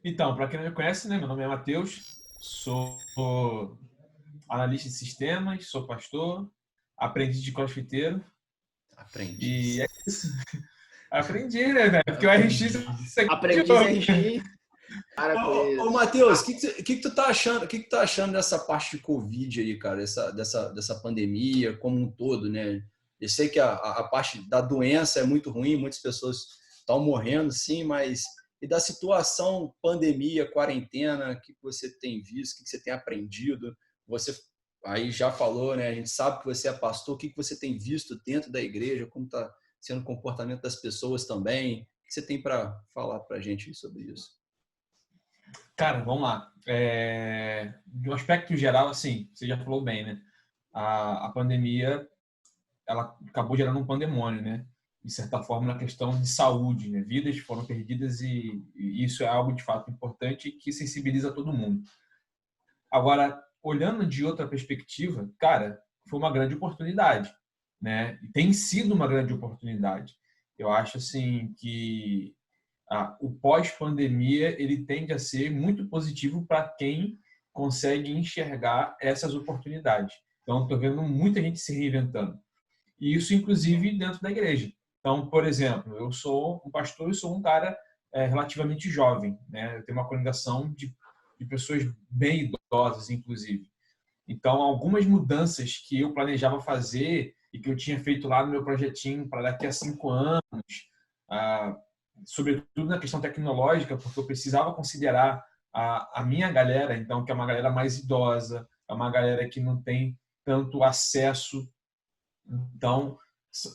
Então, para quem não me conhece, né, meu nome é Matheus, sou analista de sistemas, sou pastor, aprendiz de crossfiteiro e Aprendiz. é isso. Aprendi, né, velho? Porque o RX Aprendiz. você Aprendiz criou. RX, para com Ô, isso. Matheus, o que tu tá achando? O que tu tá achando dessa parte de Covid aí, cara? Dessa pandemia como um todo, né? Eu sei que a parte da doença é muito ruim, muitas pessoas estão morrendo, sim, mas e da situação pandemia, quarentena, o que você tem visto, o que você tem aprendido? Você aí já falou, né? A gente sabe que você é pastor, o que você tem visto dentro da igreja, como está sendo o comportamento das pessoas também? O que você tem para falar para a gente sobre isso? Cara, vamos lá. De um aspecto geral, assim, você já falou bem, né? A pandemia, ela acabou gerando um pandemônio, né? De certa forma, na questão de saúde, né? Vidas foram perdidas e isso é algo de fato importante e que sensibiliza todo mundo. Agora, olhando de outra perspectiva, cara, foi uma grande oportunidade, né? E tem sido uma grande oportunidade. Eu acho assim que o pós-pandemia ele tende a ser muito positivo para quem consegue enxergar essas oportunidades. Então, estou vendo muita gente se reinventando. E isso, inclusive, dentro da igreja. Então, por exemplo, eu sou um pastor e sou um cara relativamente jovem, né? Eu tenho uma congregação de pessoas bem idosas, inclusive. Então, algumas mudanças que eu planejava fazer e que eu tinha feito lá no meu projetinho para daqui a 5 anos, ah, sobretudo na questão tecnológica, porque eu precisava considerar a minha galera, então, que é uma galera mais idosa, é uma galera que não tem tanto acesso. Então,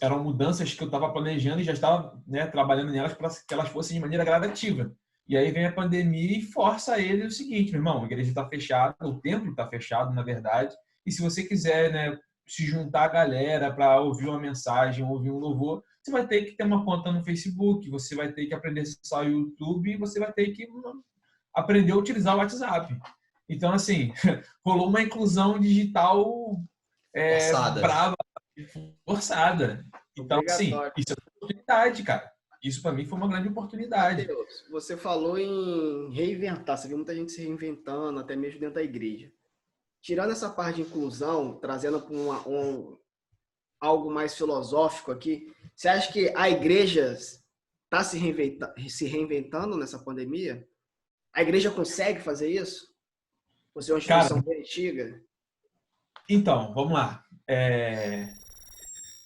eram mudanças que eu estava planejando e já estava, né, trabalhando nelas para que elas fossem de maneira gradativa. E aí vem a pandemia e força ele o seguinte, meu irmão, a igreja está fechada, o templo está fechado, na verdade, e se você quiser, né, se juntar a galera para ouvir uma mensagem, ouvir um louvor, você vai ter que ter uma conta no Facebook, você vai ter que aprender a acessar o YouTube e você vai ter que aprender a utilizar o WhatsApp. Então, assim, rolou uma inclusão digital Forçada. brava, forçada. Então, assim, Obrigatório. isso é uma oportunidade, cara. Isso para mim foi uma grande oportunidade. Matheus, você falou em reinventar. Você viu muita gente se reinventando, até mesmo dentro da igreja. Tirando essa parte de inclusão, trazendo para algo mais filosófico aqui, você acha que a igreja está se reinventando nessa pandemia? A igreja consegue fazer isso? Você é uma Cara, instituição bem antiga? então, vamos lá.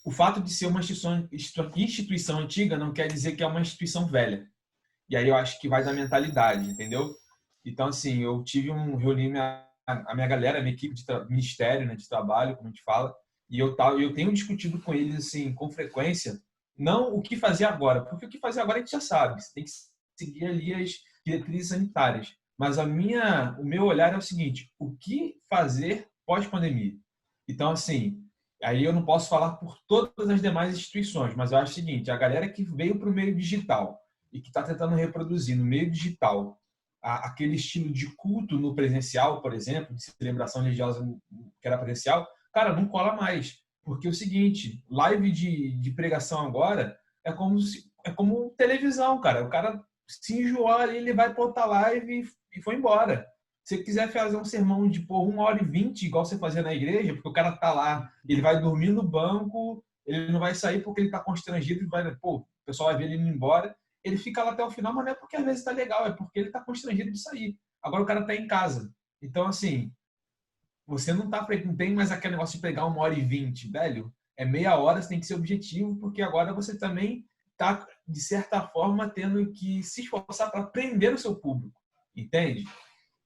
O fato de ser uma instituição antiga não quer dizer que é uma instituição velha. E aí eu acho que vai da mentalidade, entendeu? Então, assim, eu reuni a minha galera, a minha equipe de ministério, né, de trabalho, como a gente fala, e eu tenho discutido com eles, assim, com frequência, não o que fazer agora, porque o que fazer agora a gente já sabe, você tem que seguir ali as diretrizes sanitárias. Mas o meu olhar é o seguinte, o que fazer pós-pandemia? Então, assim, aí eu não posso falar por todas as demais instituições, mas eu acho o seguinte, a galera que veio para o meio digital, e que está tentando reproduzir no meio digital aquele estilo de culto no presencial, por exemplo, de celebração religiosa que era presencial, cara, não cola mais. Porque é o seguinte, live de pregação agora é como televisão, cara. O cara se enjoar ali, ele vai para outra live e foi embora. Se você quiser fazer um sermão de 1h20, igual você fazia na igreja, porque o cara tá lá, ele vai dormir no banco, ele não vai sair porque ele está constrangido, o pessoal vai ver ele indo embora, ele fica lá até o final, mas não é porque às vezes está legal, é porque ele está constrangido de sair. Agora o cara está em casa. Então, assim, você não tem mais aquele negócio de pegar 1h20, velho. É meia hora, você tem que ser objetivo, porque agora você também está, de certa forma, tendo que se esforçar para prender o seu público. Entende?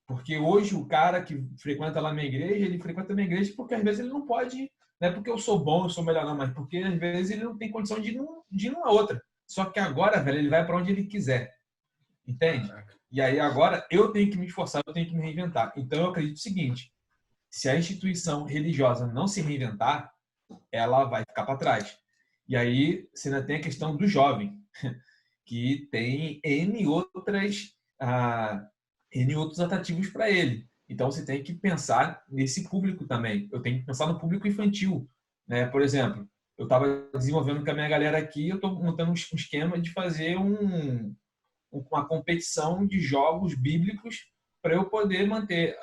Porque hoje o cara que frequenta lá a minha igreja, ele frequenta a minha igreja porque às vezes ele não pode, não é porque eu sou bom, eu sou melhor não, mas porque às vezes ele não tem condição de ir numa outra. Só que agora, velho, ele vai para onde ele quiser. Entende? Caraca. E aí agora eu tenho que me esforçar, eu tenho que me reinventar. Então eu acredito o seguinte, se a instituição religiosa não se reinventar, ela vai ficar para trás. E aí você ainda tem a questão do jovem, que tem N outros atrativos para ele. Então você tem que pensar nesse público também. Eu tenho que pensar no público infantil, né? Por exemplo, eu estava desenvolvendo com a minha galera aqui, eu estou montando um esquema de fazer uma competição de jogos bíblicos para eu poder manter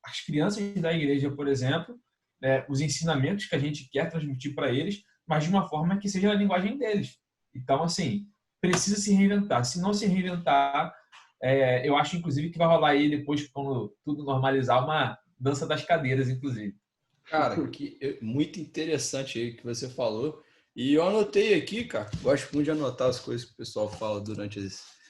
as crianças da igreja, por exemplo, os ensinamentos que a gente quer transmitir para eles, mas de uma forma que seja a linguagem deles. Então, assim, precisa se reinventar. Se não se reinventar, eu acho, inclusive, que vai rolar aí depois, quando tudo normalizar, uma dança das cadeiras, inclusive. Cara, muito interessante aí que você falou. E eu anotei aqui, cara, gosto muito de anotar as coisas que o pessoal fala durante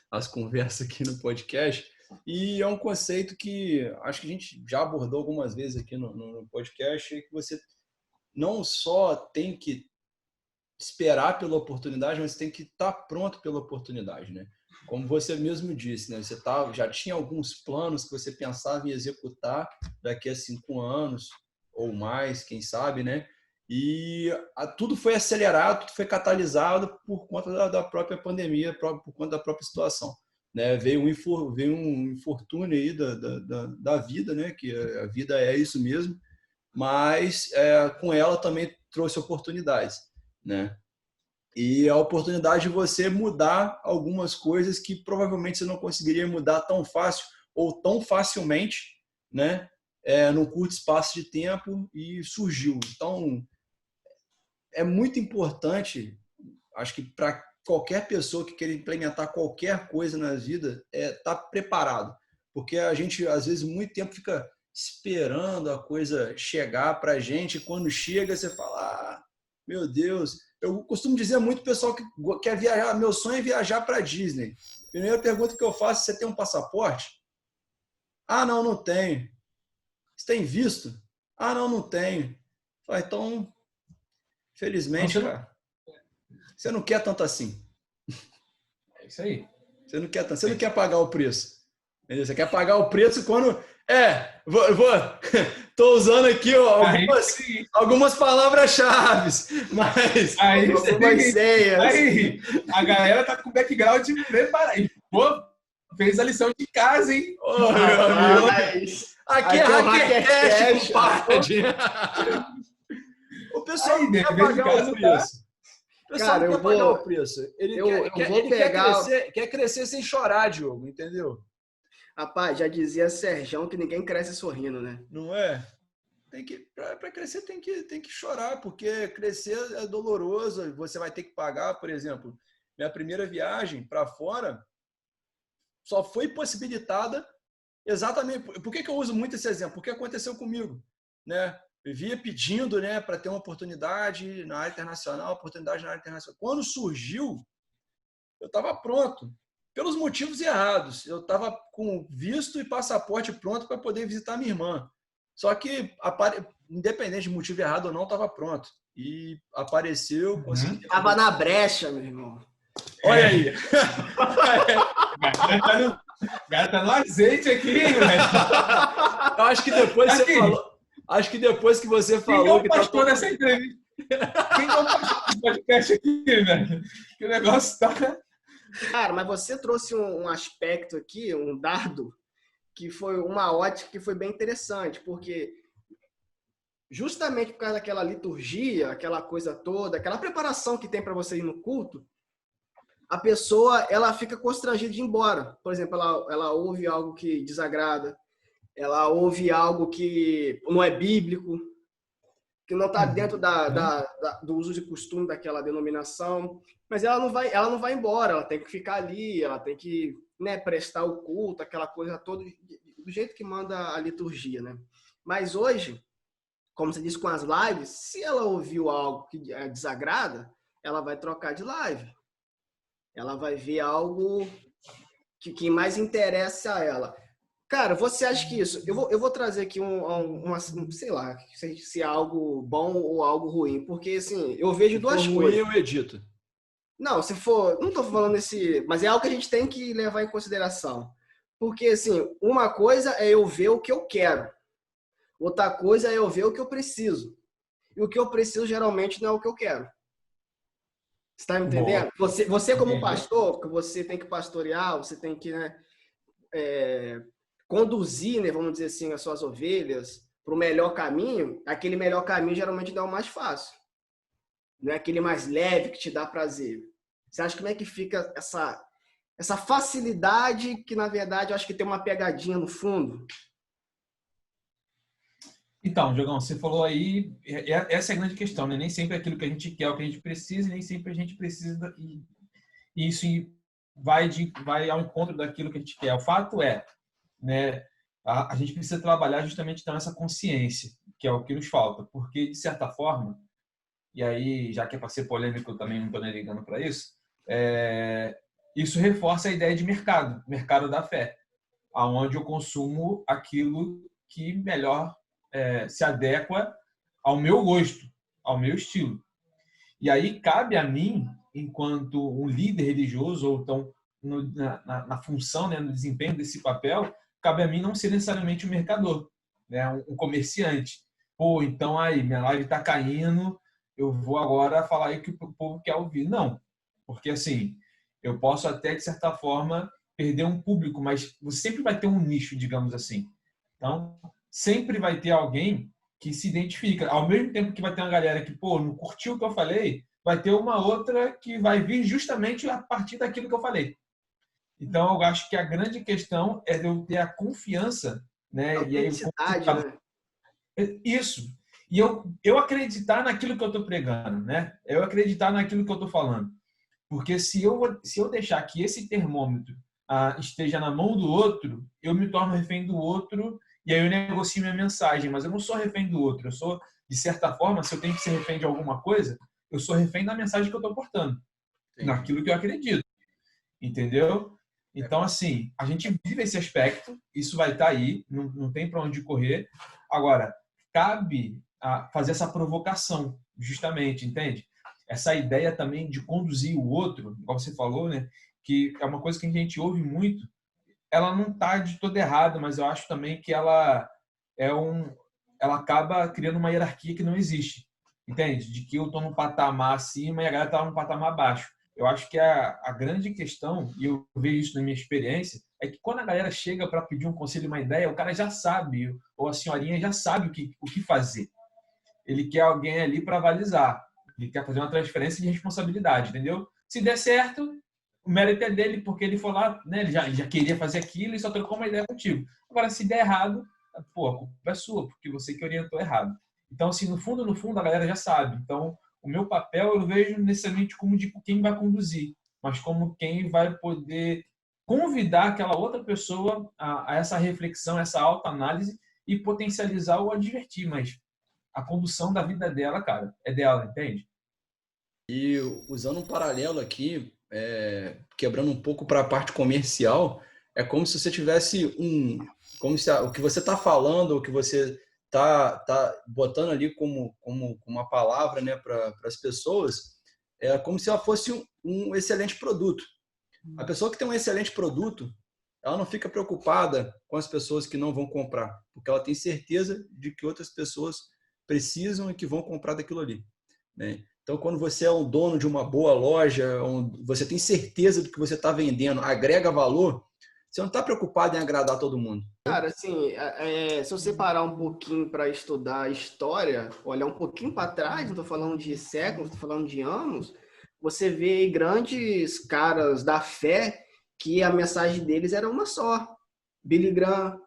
as conversas aqui no podcast. E é um conceito que acho que a gente já abordou algumas vezes aqui no podcast, que você não só tem que esperar pela oportunidade, mas tem que estar pronto pela oportunidade, né? Como você mesmo disse, né? Você já tinha alguns planos que você pensava em executar daqui a 5 anos ou mais, quem sabe, né? E tudo foi acelerado, tudo foi catalisado por conta da própria pandemia, por conta da própria situação, né? Veio um infortúnio aí da vida, né? Que a vida é isso mesmo, mas com ela também trouxe oportunidades, né? E a oportunidade de você mudar algumas coisas que provavelmente você não conseguiria mudar tão fácil ou tão facilmente, né? Num curto espaço de tempo, e surgiu. Então, é muito importante, acho que para qualquer pessoa que queira implementar qualquer coisa na vida, estar preparado. Porque a gente, às vezes, muito tempo fica esperando a coisa chegar para a gente, e quando chega, você fala, meu Deus. Eu costumo dizer muito pro pessoal que quer viajar, meu sonho é viajar para a Disney. Primeira pergunta que eu faço: você tem um passaporte? Ah, não, não tenho. Você tem visto? Ah, não, não tenho. Então, felizmente, cara, você não quer tanto assim. É isso aí. Você não quer tanto, você não quer pagar o preço. Entendeu? Você quer pagar o preço quando... Tô usando aqui algumas palavras-chave, mas... algumas ideias. Aí, a galera tá com o background preparado. Pô, fez a lição de casa, hein? Aqui é HackerCast, compadre. O pessoal não quer pagar o preço. O pessoal não quer pagar o preço. Ele quer crescer sem chorar, Diogo, entendeu? Rapaz, já dizia Serjão que ninguém cresce sorrindo, né? Não é? Para crescer tem que chorar, porque crescer é doloroso. Você vai ter que pagar, por exemplo, minha primeira viagem para fora só foi possibilitada exatamente... Por que eu uso muito esse exemplo? Porque aconteceu comigo, né? Eu via pedindo, né, para ter uma oportunidade na área internacional, Quando surgiu, eu estava pronto. Pelos motivos errados. Eu estava com visto e passaporte pronto para poder visitar minha irmã. Só que, independente de motivo errado ou não, estava pronto. E apareceu... Estava na brecha, meu irmão. Olha aí. O cara tá no azeite aqui, velho. Eu acho que depois você falou... Acho que depois que você falou... Quem é o pastor dessa entrevista? Quem é o pastor desse podcast aqui, velho? Que o negócio tá... Cara, mas você trouxe um aspecto aqui, um dado, que foi uma ótica que foi bem interessante, porque justamente por causa daquela liturgia, aquela coisa toda, aquela preparação que tem para você ir no culto, a pessoa ela fica constrangida de ir embora. Por exemplo, ela ouve algo que desagrada, ela ouve algo que não é bíblico, que não está dentro do uso de costume daquela denominação, mas ela não vai embora, ela tem que ficar ali, ela tem que, né, prestar o culto, aquela coisa toda, do jeito que manda a liturgia, né? Mas hoje, como você disse com as lives, se ela ouviu algo que desagrada, ela vai trocar de live. Ela vai ver algo que mais interessa a ela. Cara, você acha que isso... Eu vou trazer aqui sei lá, se é algo bom ou algo ruim, porque, assim, eu vejo duas coisas. Ruim eu edito. Não, se for... Não tô falando mas é algo que a gente tem que levar em consideração. Porque, assim, uma coisa é eu ver o que eu quero. Outra coisa é eu ver o que eu preciso. E o que eu preciso, geralmente, não é o que eu quero. Você tá me entendendo? Você como pastor, que você tem que pastorear, você tem que, né, conduzir, né, vamos dizer assim, as suas ovelhas para o melhor caminho. Aquele melhor caminho geralmente dá o mais fácil. Não é aquele mais leve que te dá prazer. Você acha como é que fica essa facilidade que, na verdade, eu acho que tem uma pegadinha no fundo? Então, Diogão, você falou aí, essa é a grande questão, né? Nem sempre é aquilo que a gente quer, é o que a gente precisa, e nem sempre a gente precisa, e isso vai ao encontro daquilo que a gente quer. O fato é, né, a gente precisa trabalhar justamente então essa consciência, que é o que nos falta, porque, de certa forma, e aí, já que é para ser polêmico, eu também não estou nem ligando para isso, isso reforça a ideia de mercado, mercado da fé, aonde eu consumo aquilo que melhor se adequa ao meu gosto, ao meu estilo. E aí cabe a mim, enquanto um líder religioso, ou então na função, né, no desempenho desse papel, cabe a mim não ser necessariamente um mercador, né, um comerciante. Pô, então aí, minha live está caindo, eu vou agora falar aí o que o povo quer ouvir. Não, porque assim, eu posso até, de certa forma, perder um público, mas você sempre vai ter um nicho, digamos assim. Então, sempre vai ter alguém que se identifica. Ao mesmo tempo que vai ter uma galera que, pô, não curtiu o que eu falei, vai ter uma outra que vai vir justamente a partir daquilo que eu falei. Então, eu acho que a grande questão é de eu ter a confiança, né? E aí, Autenticidade, né? isso. E eu acreditar naquilo que eu estou pregando, né? Eu acreditar naquilo que eu estou falando. Porque se eu deixar que esse termômetro esteja na mão do outro, eu me torno refém do outro e aí eu negocio minha mensagem. Mas eu não sou refém do outro. Eu sou, de certa forma, se eu tenho que ser refém de alguma coisa, eu sou refém da mensagem que eu estou portando, naquilo que eu acredito. Entendeu? Então, assim, a gente vive esse aspecto, isso vai estar aí, não tem para onde correr. Agora, cabe fazer essa provocação, justamente, entende? Essa ideia também de conduzir o outro, igual você falou, né? Que é uma coisa que a gente ouve muito. Ela não está de todo errada, mas eu acho também que ela acaba criando uma hierarquia que não existe, entende? De que eu estou num patamar acima e a galera está num patamar abaixo. Eu acho que a grande questão, e eu vejo isso na minha experiência, é que quando a galera chega para pedir um conselho, uma ideia, o cara já sabe, ou a senhorinha já sabe o que fazer. Ele quer alguém ali para avalizar. Ele quer fazer uma transferência de responsabilidade, entendeu? Se der certo, o mérito é dele, porque ele foi lá, né, ele já queria fazer aquilo e só trocou uma ideia contigo. Agora, se der errado, pô, a culpa é sua, porque você que orientou errado. Então, assim, no fundo, a galera já sabe. Então, o meu papel eu não vejo necessariamente como de quem vai conduzir, mas como quem vai poder convidar aquela outra pessoa a essa reflexão, essa autoanálise e potencializar ou advertir, mas a condução da vida dela, cara, é dela, entende? E usando um paralelo aqui, quebrando um pouco para a parte comercial, é como se você tivesse como se o que você está falando, o que você tá botando ali como uma palavra, né, para as pessoas, é como se ela fosse um excelente produto. A pessoa que tem um excelente produto, ela não fica preocupada com as pessoas que não vão comprar, porque ela tem certeza de que outras pessoas precisam e que vão comprar daquilo ali, né? Então, quando você é um dono de uma boa loja, você tem certeza do que você está vendendo, agrega valor, você não está preocupado em agradar todo mundo. Cara, assim, se você parar um pouquinho para estudar a história, olhar um pouquinho para trás, não estou falando de séculos, estou falando de anos, você vê grandes caras da fé que a mensagem deles era uma só. Billy Graham,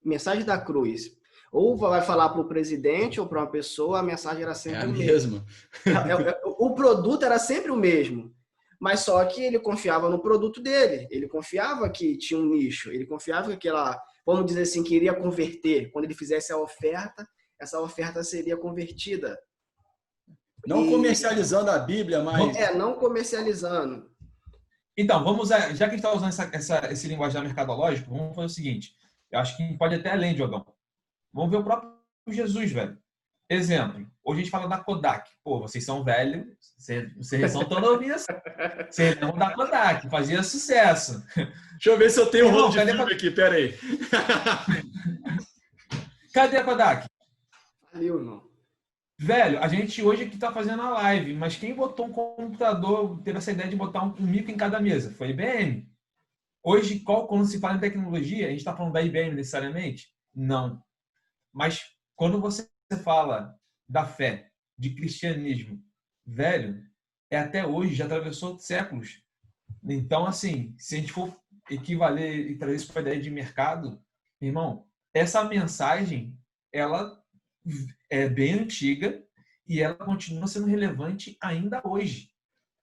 mensagem da cruz. Ou vai falar para o presidente ou para uma pessoa, a mensagem era sempre o mesmo. O produto era sempre o mesmo. Mas só que ele confiava no produto dele. Ele confiava que tinha um nicho. Ele confiava que aquela, vamos dizer assim, que iria converter. Quando ele fizesse a oferta, essa oferta seria convertida. Não comercializando a Bíblia, mas... não comercializando. Então, já que a gente está usando esse linguajar mercadológico, vamos fazer o seguinte. Eu acho que a gente pode até além, Diogão. Vamos ver o próprio Jesus, velho. Exemplo. Hoje a gente fala da Kodak. Pô, vocês são velhos, vocês são tão novinhos. Vocês lembram da Kodak, fazia sucesso. Deixa eu ver se eu tenho um rolo de filme aqui, peraí. Cadê a Kodak? Valeu, irmão. Velho, a gente hoje aqui tá fazendo a live, mas quem botou um computador, teve essa ideia de botar um micro em cada mesa? Foi a IBM. Hoje, quando se fala em tecnologia, a gente está falando da IBM necessariamente? Não. Mas quando você fala da fé, de cristianismo, velho, até hoje, já atravessou séculos. Então, assim, se a gente for equivaler e trazer isso para a ideia de mercado, irmão, essa mensagem, ela é bem antiga e ela continua sendo relevante ainda hoje,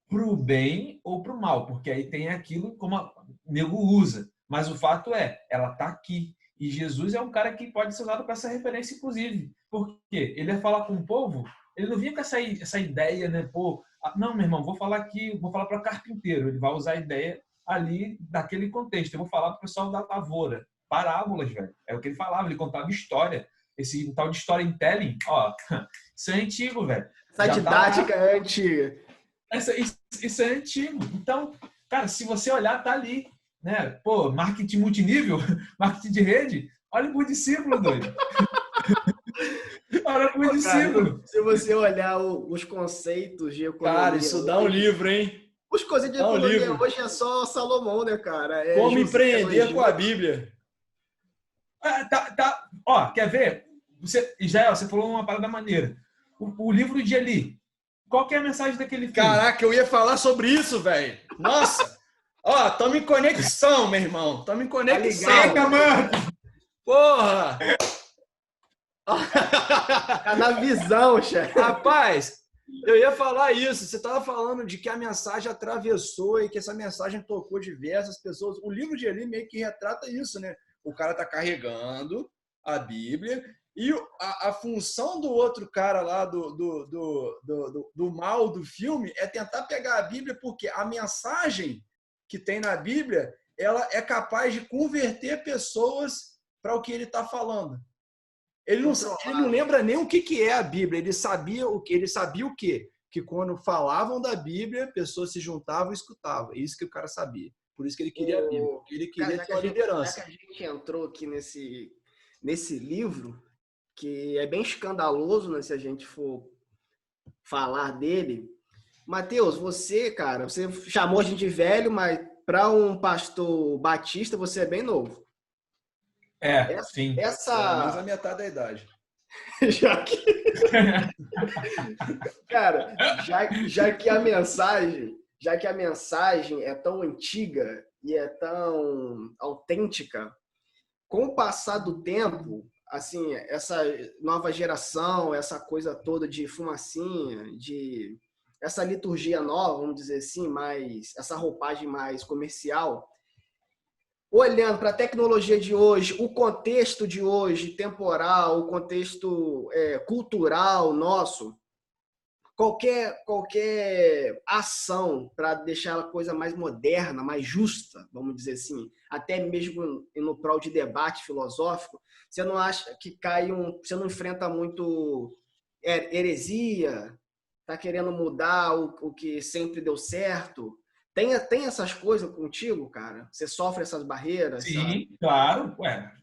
para o bem ou para o mal, porque aí tem aquilo como o nego usa. Mas o fato é, ela está aqui. E Jesus é um cara que pode ser usado para essa referência, inclusive. Porque ele ia falar com o povo, ele não vinha com essa ideia, né? Pô, não, meu irmão, vou falar aqui, vou falar para carpinteiro. Ele vai usar a ideia ali daquele contexto. Eu vou falar para o pessoal da lavoura. Parábolas, velho. É o que ele falava, ele contava história. Esse tal de storytelling, ó, isso é antigo, velho. Essa didática é antiga. Isso é antigo. Então, cara, se você olhar, tá ali, né? Pô, marketing multinível, marketing de rede, olha o discípulo, doido. Olha o discípulo. Se você olhar os conceitos de economia... Cara, isso dá um livro, hein? Os conceitos de economia hoje é só Salomão, né, cara? Como empreender com a Bíblia. Ó, quer ver? Israel, você falou uma parada maneira. O livro de Eli. Qual que é a mensagem daquele filme? Caraca, eu ia falar sobre isso, velho. Nossa! Ó, tamo em conexão, meu irmão. Tamo em conexão. Tá mano! Porra! Tá na visão, chefe. Rapaz, eu ia falar isso. Você tava falando de que a mensagem atravessou e que essa mensagem tocou diversas pessoas. O livro de Eli meio que retrata isso, né? O cara tá carregando a Bíblia e a função do outro cara lá do mal do filme é tentar pegar a Bíblia, porque a mensagem que tem na Bíblia, ela é capaz de converter pessoas para o que ele está falando. Ele não lembra nem o que é a Bíblia, ele sabia o quê? Que quando falavam da Bíblia, pessoas se juntavam e escutavam. É isso que o cara sabia. Por isso que ele queria a Bíblia, porque ele queria ter uma liderança. Já que a gente entrou aqui nesse livro, que é bem escandaloso, né, se a gente for falar dele. Mateus, você, cara, você chamou a gente de velho, mas para um pastor batista, você é bem novo. Sim. Pelo menos a metade da idade. Cara, já que a mensagem é tão antiga e é tão autêntica, com o passar do tempo, assim, essa nova geração, essa coisa toda de fumacinha, de essa liturgia nova, vamos dizer assim, essa roupagem mais comercial, olhando para a tecnologia de hoje, o contexto de hoje, temporal, o contexto cultural nosso, qualquer ação para deixar a coisa mais moderna, mais justa, vamos dizer assim, até mesmo no prol de debate filosófico, você não acha que você não enfrenta muito heresia, está querendo mudar o que sempre deu certo? Tem essas coisas contigo, cara? Você sofre essas barreiras? Sim, sabe? claro.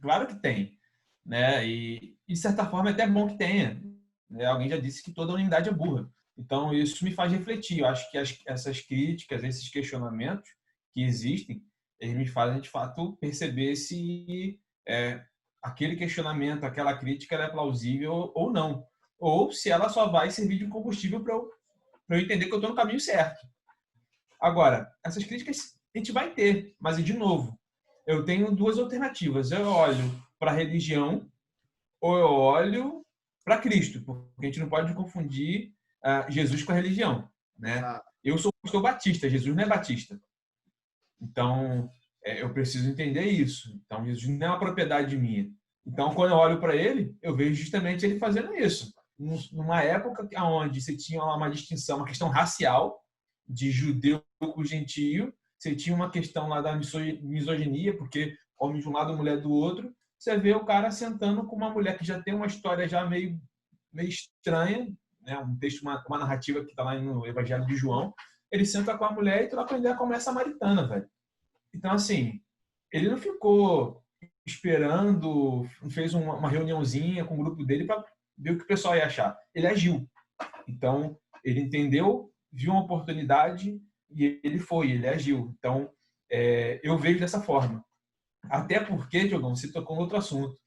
Claro que tem. Né? E, de certa forma, é até bom que tenha. Né? Alguém já disse que toda unidade é burra. Então, isso me faz refletir. Eu acho que essas críticas, esses questionamentos que existem, eles me fazem, de fato, perceber se aquele questionamento, aquela crítica, ela é plausível ou não. Ou se ela só vai servir de combustível para eu entender que eu estou no caminho certo. Agora, essas críticas a gente vai ter, mas, de novo, eu tenho duas alternativas. Eu olho para a religião ou eu olho para Cristo, porque a gente não pode confundir Jesus com a religião. Né? Eu sou pastor batista, Jesus não é batista. Então, eu preciso entender isso. Então, Jesus não é uma propriedade minha. Então, quando eu olho para ele, eu vejo justamente ele fazendo isso. Numa época onde você tinha uma distinção, uma questão racial, de judeu com gentio, você tinha uma questão lá da misoginia, porque homem de um lado, mulher do outro, você vê o cara sentando com uma mulher que já tem uma história já meio estranha, né? Um texto, uma narrativa que está lá no Evangelho de João, ele senta com a mulher e troca ideia com a mulher samaritana, velho. Então, assim, ele não ficou esperando, fez uma reuniãozinha com o grupo dele para ver o que o pessoal ia achar. Ele agiu. Então, ele entendeu, viu uma oportunidade e ele agiu. Então, eu vejo dessa forma. Até porque, Diogão, você tocou em outro assunto.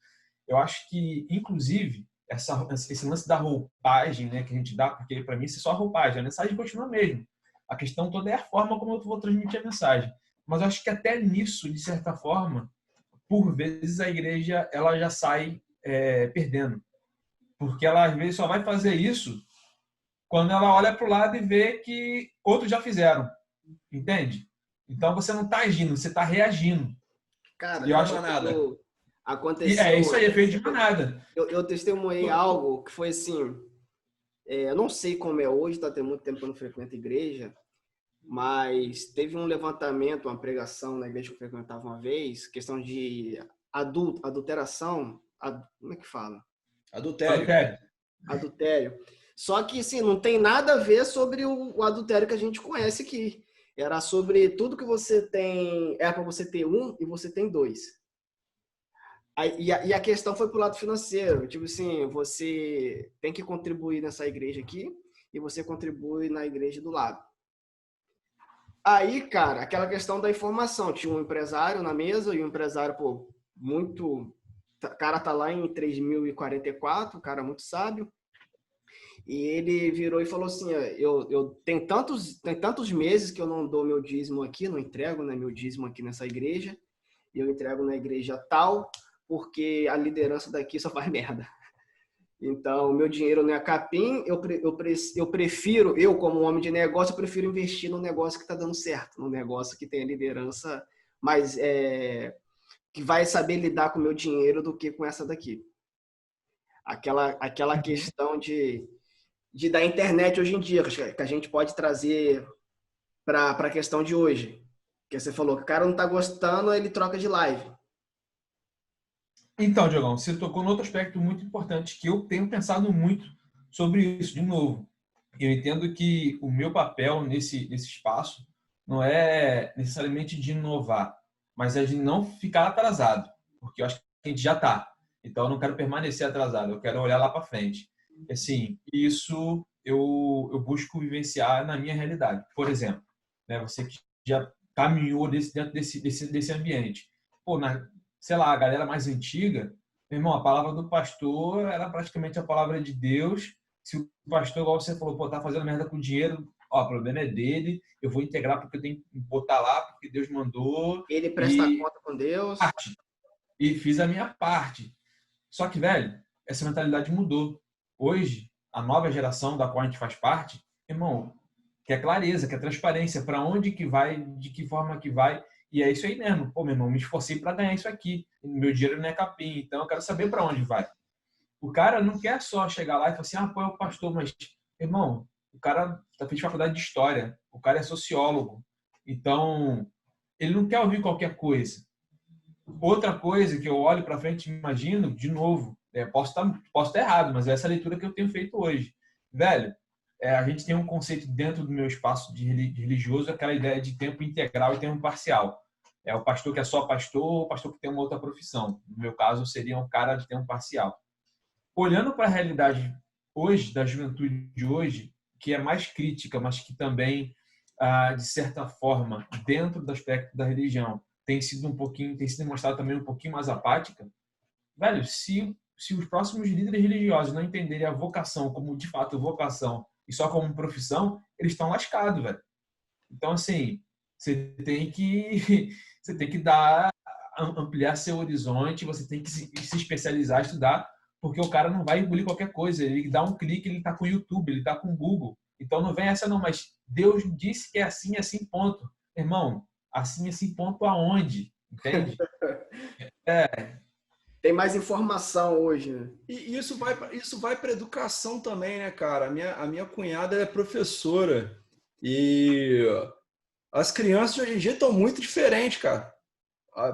Eu acho que, inclusive, esse lance da roupagem, né, que a gente dá, porque para mim isso é só roupagem, a mensagem continua mesmo. A questão toda é a forma como eu vou transmitir a mensagem. Mas eu acho que até nisso, de certa forma, por vezes a igreja ela já sai perdendo. Porque ela, às vezes, só vai fazer isso quando ela olha para o lado e vê que outros já fizeram. Entende? Então, você não está agindo, você está reagindo. Cara, E eu acho quando que aconteceu, isso aí é feito de manada. eu testemunhei algo que foi assim, eu não sei como é hoje, tá? Tem muito tempo que eu não frequento igreja, mas teve um levantamento, uma pregação na igreja que eu frequentava uma vez, questão de adulteração, como é que fala? Adultério. Adultério. Só que, assim, não tem nada a ver sobre o adultério que a gente conhece aqui. Era sobre tudo que você tem, para você ter um e você tem dois. E a questão foi pro lado financeiro. Tipo assim, você tem que contribuir nessa igreja aqui e você contribui na igreja do lado. Aí, cara, aquela questão da informação. Tinha um empresário na mesa e o empresário, pô, muito... O cara tá lá em 3044, um cara muito sábio. E ele virou e falou assim, eu tenho tantos meses que eu não dou meu dízimo aqui, não entrego, né, meu dízimo aqui nessa igreja, e eu entrego na igreja tal, porque a liderança daqui só faz merda. Então, meu dinheiro não é capim, eu prefiro, eu como homem de negócio, eu prefiro investir num negócio que está dando certo, num negócio que tem a liderança mais, que vai saber lidar com o meu dinheiro do que com essa daqui. Aquela questão da internet hoje em dia, que a gente pode trazer para a questão de hoje. Que você falou que o cara não está gostando, ele troca de live. Então, Diogão, você tocou no outro aspecto muito importante que eu tenho pensado muito sobre isso, de novo. Eu entendo que o meu papel nesse espaço não é necessariamente de inovar, mas é de não ficar atrasado, porque eu acho que a gente já está. Então, eu não quero permanecer atrasado, eu quero olhar lá para frente. Assim, isso eu busco vivenciar na minha realidade. Por exemplo, né, você que já caminhou dentro desse ambiente. Pô, sei lá, a galera mais antiga, meu irmão, a palavra do pastor era praticamente a palavra de Deus. Se o pastor, igual você falou, pô, tá fazendo merda com dinheiro, ó, o problema é dele, eu vou integrar porque eu tenho que botar lá, porque Deus mandou. Ele presta conta com Deus. E fiz a minha parte. Só que, velho, essa mentalidade mudou. Hoje, a nova geração da qual a gente faz parte, irmão, quer clareza, quer transparência, para onde que vai, de que forma que vai. E é isso aí mesmo. Pô, meu irmão, me esforcei para ganhar isso aqui. Meu dinheiro não é capim, então eu quero saber para onde vai. O cara não quer só chegar lá e falar assim, pô, é o pastor, mas, irmão, o cara tá fez faculdade de história, o cara é sociólogo. Então, ele não quer ouvir qualquer coisa. Outra coisa que eu olho para frente e imagino, de novo, posso estar errado, mas é essa leitura que eu tenho feito hoje. Velho, a gente tem um conceito dentro do meu espaço de religioso, aquela ideia de tempo integral e tempo parcial. É o pastor que é só pastor ou o pastor que tem uma outra profissão. No meu caso, seria um cara de tempo parcial. Olhando para a realidade hoje, da juventude de hoje, que é mais crítica, mas que também, de certa forma, dentro do aspecto da religião, tem sido demonstrado também um pouquinho mais apática, velho, se os próximos líderes religiosos não entenderem a vocação como, de fato, vocação e só como profissão, eles estão lascados, velho. Então, assim, você tem que ampliar seu horizonte, você tem que se especializar, estudar, porque o cara não vai engolir qualquer coisa. Ele dá um clique, ele está com o YouTube, ele está com o Google. Então, não vem essa não, mas Deus disse que é assim, ponto. Irmão, assim, ponto aonde? Entende? Tem mais informação hoje, né? E isso vai para educação também, né, cara? A minha cunhada é professora e as crianças hoje em dia estão muito diferentes, cara.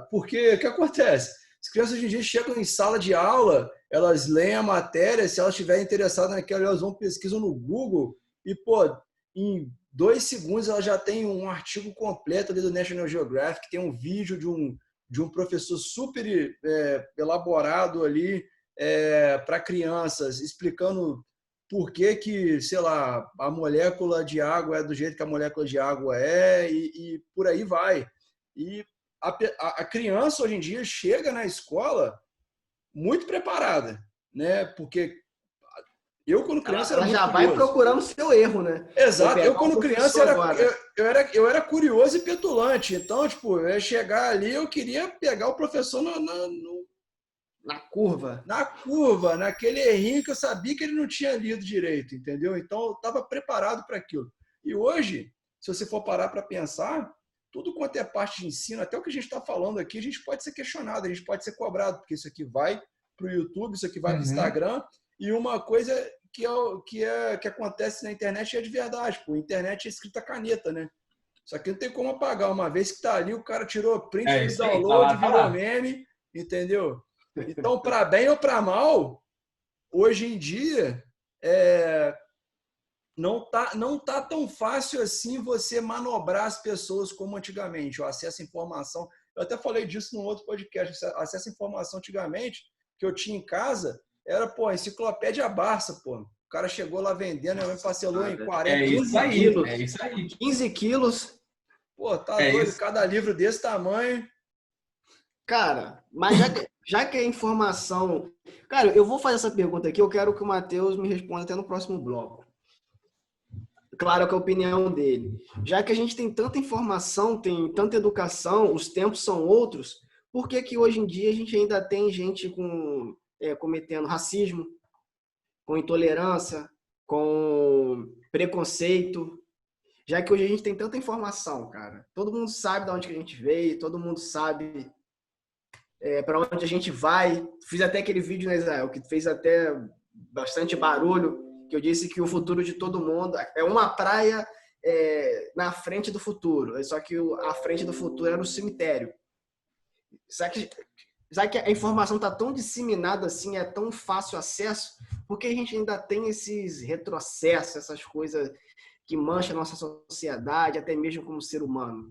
Porque o que acontece? As crianças hoje em dia chegam em sala de aula, elas leem a matéria, se elas estiverem interessadas naquela, elas vão pesquisam no Google e, pô, em 2 segundos ela já tem um artigo completo ali do National Geographic, tem um vídeo de um professor super elaborado ali para crianças, explicando por que, sei lá, a molécula de água é do jeito que a molécula de água é e por aí vai. E a criança hoje em dia chega na escola muito preparada, né? Porque Eu, quando criança, ela era já muito vai curioso. procurando o seu erro, né? Exato. Eu, quando criança, eu era curioso e petulante. Então, tipo, eu ia chegar ali, eu queria pegar o professor na curva. Na curva, naquele errinho que eu sabia que ele não tinha lido direito, entendeu? Então, eu estava preparado para aquilo. E hoje, se você for parar para pensar, tudo quanto é parte de ensino, até o que a gente está falando aqui, a gente pode ser questionado, a gente pode ser cobrado, porque isso aqui vai para o YouTube, isso aqui vai para o Instagram, e uma coisa que acontece na internet é de verdade, pô, a internet é escrita a caneta, né? Só que não tem como apagar. Uma vez que está ali, o cara tirou print, fez download, virou meme, entendeu? Então, para bem ou para mal, hoje em dia, não tá tão fácil assim você manobrar as pessoas como antigamente. O acesso à informação, eu até falei disso num outro podcast, acesso à informação antigamente, que eu tinha em casa, era, pô, enciclopédia Barça, pô. O cara chegou lá vendendo, minha mãe parcelou em 40, 15 quilos. É isso aí. 15 quilos. Pô, tá doido, isso. Cada livro desse tamanho. Cara, mas já que a informação... Cara, eu vou fazer essa pergunta aqui, eu quero que o Matheus me responda até no próximo bloco. Claro que é a opinião dele. Já que a gente tem tanta informação, tem tanta educação, os tempos são outros, por que hoje em dia a gente ainda tem gente cometendo racismo, com intolerância, com preconceito? Já que hoje a gente tem tanta informação, cara. Todo mundo sabe de onde que a gente veio, todo mundo sabe para onde a gente vai. Fiz até aquele vídeo, né, Israel, que fez até bastante barulho, que eu disse que o futuro de todo mundo é uma praia na frente do futuro. Só que a frente do futuro era o cemitério. Já que a informação está tão disseminada assim, é tão fácil acesso, por que a gente ainda tem esses retrocessos, essas coisas que mancham a nossa sociedade, até mesmo como ser humano?